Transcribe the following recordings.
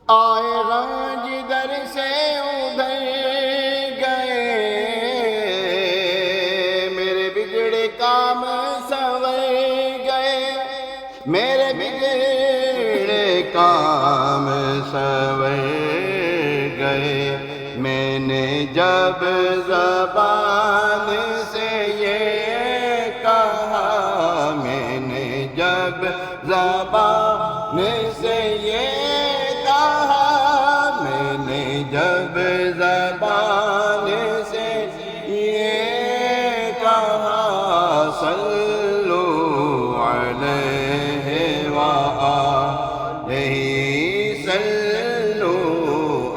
آئے غم جدھر سے ادھر گئے، میرے بگڑے کام سنور گئے، میرے بگڑے کام سنور گئے۔ میں نے جب زبان سے یہ کہا، میں نے جب زبان سے یہ کہا، میں نے جب زبان سے یہ کہا، صلو علیہ وآلہ، صلو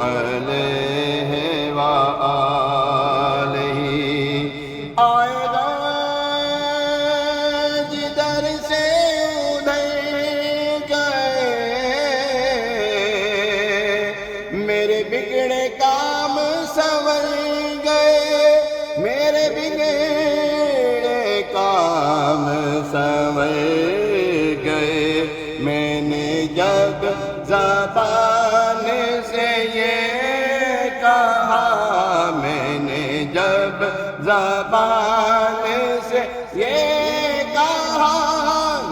علیہ وآلہ۔ آئے گا جدھر سے ادھر گئے، میرے بگڑے کام سنور گئے، میرے بگڑے کام سنور گئے۔ میں نے جب زبان سے یہ کہا، میں نے جب زبان سے یہ کہا،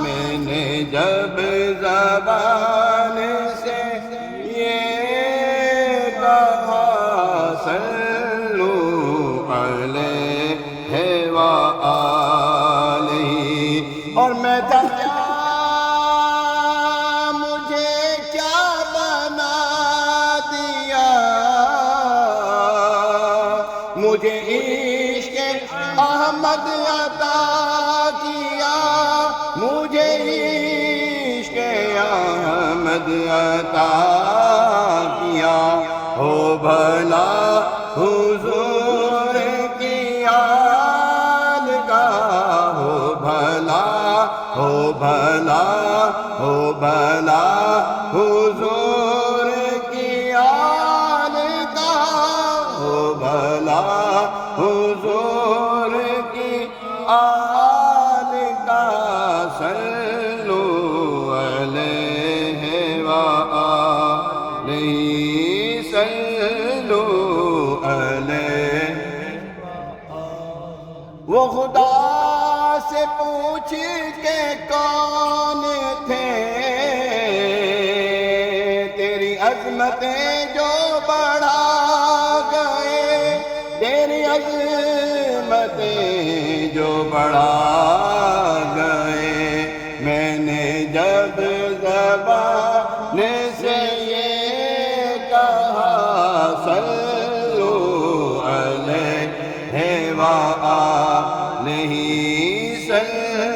میں نے جب زبان سے یہ کہا، صلو علیہ وآلہ۔ اور میں چاہتا مجھے کیا بنا دیا، مجھے عشق احمد عطا کیا، مجھے عشق احمد عطا کیا۔ ہو بھلا حضور کی آل کا، ہو بھلا، ہو بھلا، ہو بھلا حضور کی آل کا، ہو بھلا حضور کی آل کا، صلو علیہ وآلہ، صلو علیہ۔ وہ خدا سے پوچھ کے کون تھے، تیری عظمتیں جو بڑھا گئے، تیری عظمتیں جو بڑھا گئے۔ میں نے جب زبان سے یہ کہا، صلو علیہ وآلہ، صلو